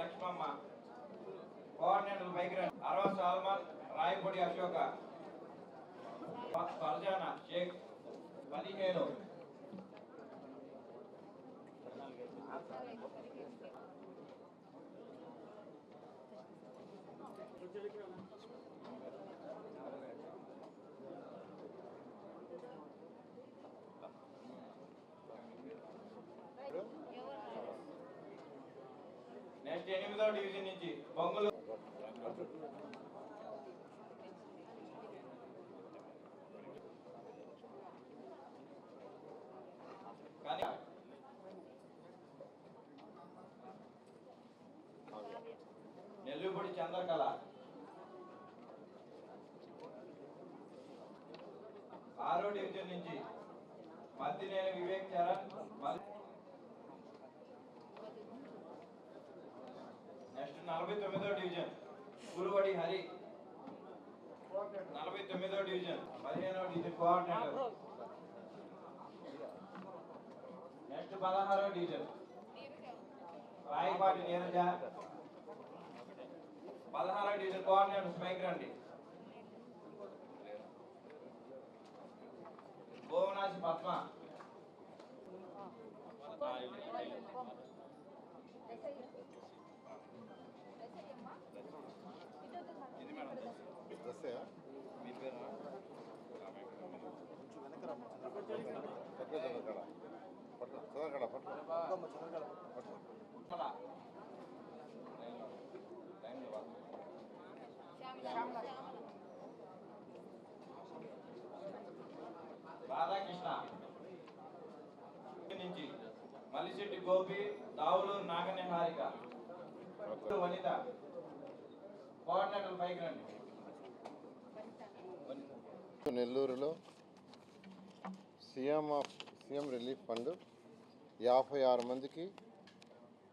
Lakshmamma, coordinator Baikiran, Arava Salmon, Rayapudi Ashoka, Farzana Shaik 15. Next 8వ division నుంచి బొంగులు నెల్లుపూడి చంద్రకళ, 6వ డివిజన్ నుంచి మద్దినేని వివేక్ చరణ్. నెక్స్ట్ 49వ డివిజన్ గురువడి హరి, 49వ డివిజన్ 15వ డివిజన్ కోఆర్డినేటర్. నెక్స్ట్ 16వ డివిజన్ రాయపాటి నీరజ, 16వ డివిజన్ కోఆర్డినేటర్ స్పైక్ రండి. భువనాసి పద్మ, మీ పేరు రాధాకృష్ణ నుంచి మల్లిశెట్టి గోపి, దావులూరు నాగనిహారిక, వనిత, కోఆర్డినేటర్ పైకి రండి. నెల్లూరులో సీఎం రిలీఫ్ ఫండ్ 56 మందికి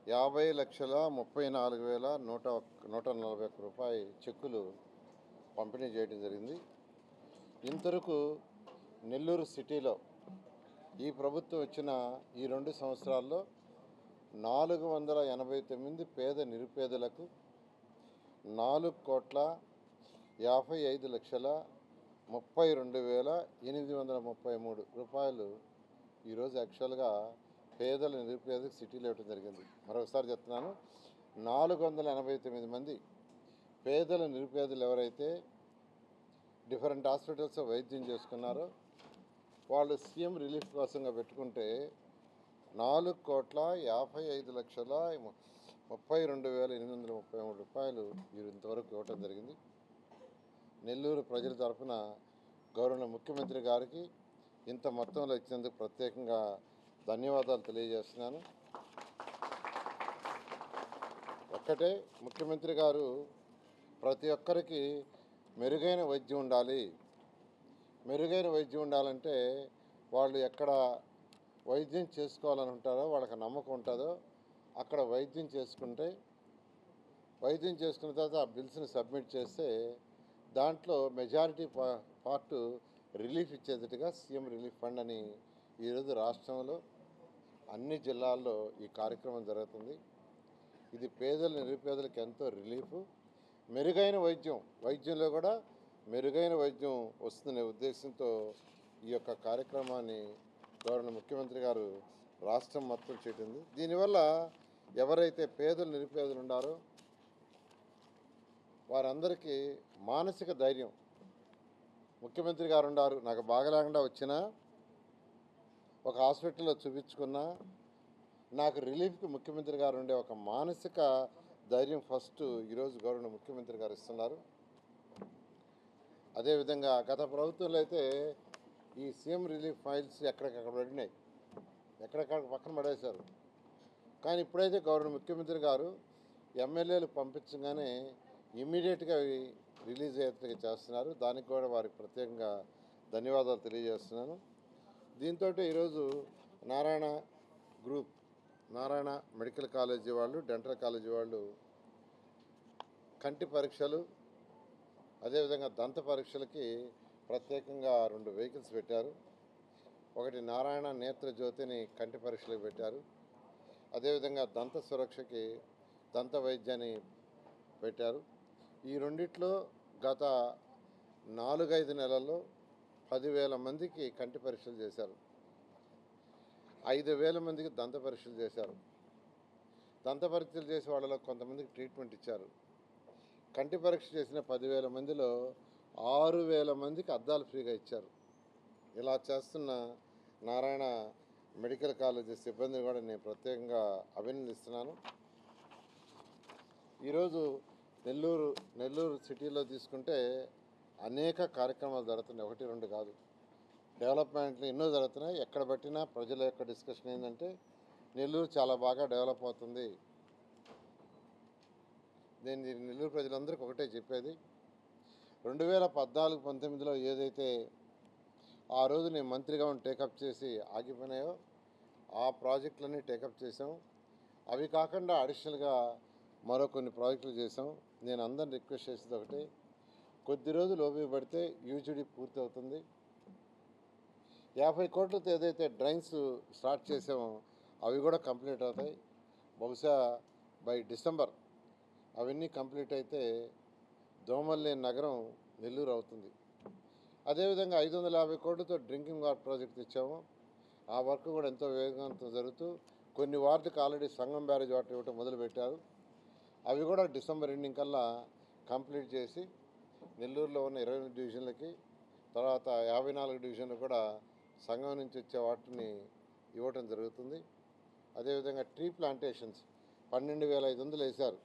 50,34,141 రూపాయల చెక్కులు పంపిణీ చేయడం జరిగింది. ఇంతవరకు నెల్లూరు సిటీలో ఈ ప్రభుత్వం వచ్చిన ఈ 2 సంవత్సరాల్లో 489 పేద నిరుపేదలకు 4,55,32,833 రూపాయలు ఈరోజు యాక్చువల్గా పేదల నిరుపేదలకు సిటీలో ఇవ్వడం జరిగింది. మరొకసారి చెప్తున్నాను, 489 మంది పేదల నిరుపేదలు ఎవరైతే డిఫరెంట్ హాస్పిటల్స్ వైద్యం చేసుకున్నారో వాళ్ళు సీఎం రిలీఫ్ కోసంగా పెట్టుకుంటే 4,55,32,833 రూపాయలు ఇంతవరకు ఇవ్వటం జరిగింది. నెల్లూరు ప్రజల తరఫున గౌరవ ముఖ్యమంత్రి గారికి ఇంత మొత్తంలో ఇచ్చినందుకు ప్రత్యేకంగా ధన్యవాదాలు తెలియజేస్తున్నాను. ఒక్కటే, ముఖ్యమంత్రి గారు ప్రతి ఒక్కరికి మెరుగైన వైద్యం ఉండాలి. మెరుగైన వైద్యం ఉండాలంటే వాళ్ళు ఎక్కడ వైద్యం చేసుకోవాలని ఉంటారో, వాళ్ళకి నమ్మకం ఉంటుందో అక్కడ వైద్యం చేసుకున్న తర్వాత ఆ బిల్స్ని సబ్మిట్ చేస్తే దాంట్లో మెజారిటీ పార్ట్ రిలీఫ్ ఇచ్చేటట్టుగా సీఎం రిలీఫ్ ఫండ్ అని ఈరోజు రాష్ట్రంలో అన్ని జిల్లాల్లో ఈ కార్యక్రమం జరుగుతుంది. ఇది పేదల నిరుపేదలకు ఎంతో రిలీఫ్, మెరుగైన వైద్యంలో కూడా మెరుగైన వైద్యం వస్తుందనే ఉద్దేశంతో ఈ యొక్క కార్యక్రమాన్ని గౌరవ ముఖ్యమంత్రి గారు రాష్ట్రం మొత్తం చేయటం. దీనివల్ల ఎవరైతే పేదలు నిరుపేదలు ఉన్నారో వారందరికీ మానసిక ధైర్యం, ముఖ్యమంత్రి గారు ఉన్నారు, నాకు బాగలేకుండా వచ్చినా ఒక హాస్పిటల్లో చూపించుకున్నా నాకు రిలీఫ్కి ముఖ్యమంత్రి గారు ఉండే ఒక మానసిక ధైర్యం ఫస్ట్ ఈరోజు గౌరవ ముఖ్యమంత్రి గారు ఇస్తున్నారు. అదేవిధంగా గత ప్రభుత్వంలో అయితే ఈ సీఎం రిలీఫ్ ఫైల్స్ ఎక్కడికక్కడ పడినాయి, ఎక్కడెక్కడ పక్కన పడేశారు. కానీ ఇప్పుడైతే గౌరవ ముఖ్యమంత్రి గారు ఎమ్మెల్యేలు పంపించగానే ఇమ్మీడియట్గా అవి రిలీజ్ అయ్యేట్టుగా చేస్తున్నారు. దానికి కూడా వారికి ప్రత్యేకంగా ధన్యవాదాలు తెలియజేస్తున్నాను. దీంతో ఈరోజు నారాయణ మెడికల్ కాలేజీ వాళ్ళు, డెంటల్ కాలేజీ వాళ్ళు కంటి పరీక్షలు, అదేవిధంగా దంత పరీక్షలకి ప్రత్యేకంగా 2 వెహికల్స్ పెట్టారు. ఒకటి నారాయణ నేత్ర జ్యోతిని కంటి పరీక్షలకు పెట్టారు. అదేవిధంగా దంత సురక్షకి దంత వైద్యాన్ని పెట్టారు. ఈ రెండిట్లో గత 4-5 నెలల్లో 10,000 మందికి కంటి పరీక్షలు చేశారు. 5,000 మందికి దంత పరీక్షలు చేశారు. దంత పరీక్షలు చేసే వాళ్ళలో కొంతమందికి ట్రీట్మెంట్ ఇచ్చారు. కంటి పరీక్ష చేసిన 10,000 మందిలో 6,000 మందికి అద్దాలు ఫ్రీగా ఇచ్చారు. ఇలా చేస్తున్న నారాయణ మెడికల్ కాలేజీ సిబ్బందిని కూడా నేను ప్రత్యేకంగా అభినందిస్తున్నాను. ఈరోజు నెల్లూరు సిటీలో తీసుకుంటే అనేక కార్యక్రమాలు జరుగుతున్నాయి, 1-2 కాదు. డెవలప్మెంట్లు ఎన్నో జరుగుతున్నాయి. ఎక్కడ పట్టినా ప్రజల యొక్క డిస్కషన్ ఏంటంటే నెల్లూరు చాలా బాగా డెవలప్ అవుతుంది. నేను నెల్లూరు ప్రజలందరికీ ఒకటే చెప్పేది, 2014-19లో ఏదైతే ఆ రోజు నేను మంత్రిగా టేకప్ చేసి ఆగిపోయినాయో ఆ ప్రాజెక్టులన్నీ టేకప్ చేసాం. అవి కాకుండా అడిషనల్గా మరో కొన్ని ప్రాజెక్టులు చేసాం. నేను అందరిని రిక్వెస్ట్ చేసేది ఒకటి, కొద్ది రోజులు ఓపిక పడితే యూజీడీ పూర్తి అవుతుంది. 50 కోట్లతో ఏదైతే డ్రైన్స్ స్టార్ట్ చేసామో అవి కూడా కంప్లీట్ అవుతాయి. బహుశా బై డిసెంబర్ అవన్నీ కంప్లీట్ అయితే దోమలు లేని నగరం నెల్లూరు అవుతుంది. అదేవిధంగా 550 కోట్లతో డ్రింకింగ్ వాటర్ ప్రాజెక్ట్ తెచ్చాము. ఆ వర్క్ కూడా ఎంతో వేగంతో జరుగుతూ కొన్ని వార్డులకు ఆల్రెడీ సంగం బ్యారేజ్ వాటర్ ఇవ్వటం మొదలుపెట్టారు. అవి కూడా డిసెంబర్ ఎండింగ్ కల్లా కంప్లీట్ చేసి నెల్లూరులో ఉన్న 28 డివిజన్లకి, తర్వాత 54 డివిజన్లు కూడా సంఘం నుంచి వచ్చే వాటిని ఇవ్వటం జరుగుతుంది. అదేవిధంగా ట్రీ ప్లాంటేషన్స్ 12,500 వేశారు.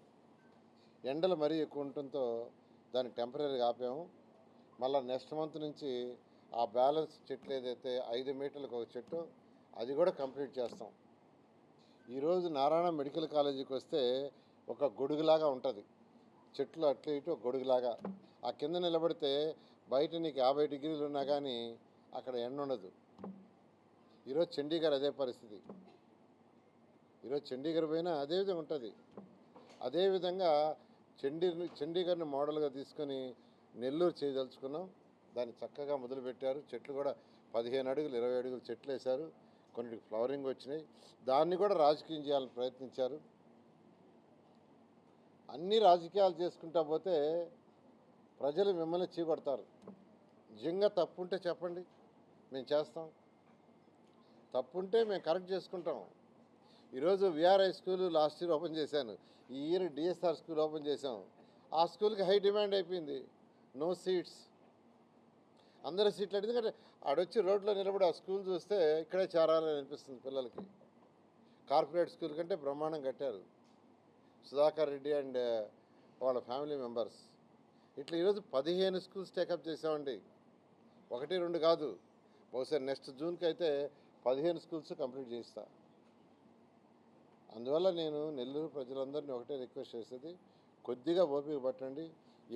ఎండలు మరీ ఎక్కువ ఉండటంతో దాన్ని టెంపరీగా ఆపాము. మళ్ళీ నెక్స్ట్ మంత్ నుంచి ఆ బ్యాలెన్స్ చెట్లు ఏదైతే 5 మీటర్లకు ఒక చెట్టు అది కూడా కంప్లీట్ చేస్తాం. ఈరోజు నారాయణ మెడికల్ కాలేజీకి వస్తే ఒక గొడుగులాగా ఉంటుంది. చెట్లు అట్లా ఇటు గొడుగులాగా. ఆ కింద నిలబడితే బయట నీకు 50 డిగ్రీలు ఉన్నా కానీ అక్కడ ఎండ ఉండదు. ఈరోజు చండీగఢ్ అదే పరిస్థితి. ఈరోజు చండీగఢ్ పోయినా అదే విధంగా ఉంటుంది. అదేవిధంగా చండీగఢ్ని మోడల్గా తీసుకొని నెల్లూరు చేయదలుచుకున్నాం. దాన్ని చక్కగా మొదలుపెట్టారు. చెట్లు కూడా 15 అడుగులు 20 అడుగులు చెట్లు వేశారు. కొన్నిటికి ఫ్లవరింగ్ వచ్చినాయి. దాన్ని కూడా రాజకీయం చేయాలని ప్రయత్నించారు. అన్ని రాజకీయాలు చేసుకుంటా పోతే ప్రజలు మిమ్మల్ని చీకొడతారు. నిజంగా తప్పు ఉంటే చెప్పండి, మేము చేస్తాం. తప్పుంటే మేము కరెక్ట్ చేసుకుంటాం. ఈరోజు VRI school last year open చేశాను. ఈ ఇయర్ డిఎస్ఆర్ స్కూల్ ఓపెన్ చేశాం. ఆ స్కూల్కి హై డిమాండ్ అయిపోయింది. No seats. అందరూ సీట్లు ఎందుకంటే ఆడొచ్చి రోడ్లో నిలబడి ఆ స్కూల్ చూస్తే ఇక్కడే చేరాలని అనిపిస్తుంది పిల్లలకి. కార్పొరేట్ స్కూల్ కంటే బ్రహ్మాండం కట్టారు సుధాకర్ రెడ్డి అండ్ వాళ్ళ ఫ్యామిలీ మెంబర్స్. ఇట్లా ఈరోజు 15 స్కూల్స్ టేకప్ చేసామండి. 1-2 కాదు. బహుశా నెక్స్ట్ జూన్కి అయితే 15 స్కూల్స్ కంప్లీట్ చేస్తా. అందువల్ల నేను నెల్లూరు ప్రజలందరినీ ఒకటే రిక్వెస్ట్ చేసేది, కొద్దిగా ఓపిక పట్టండి.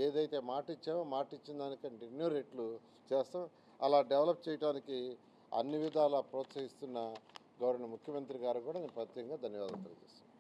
ఏదైతే మాట ఇచ్చామో మాట ఇచ్చిన దానికంటే ఎన్నో రెట్లు చేస్తాం. అలా డెవలప్ చేయడానికి అన్ని విధాలా ప్రోత్సహిస్తున్న గౌరవ ముఖ్యమంత్రి గారు కూడా నేను ప్రత్యేకంగా ధన్యవాదాలు తెలియజేస్తాను.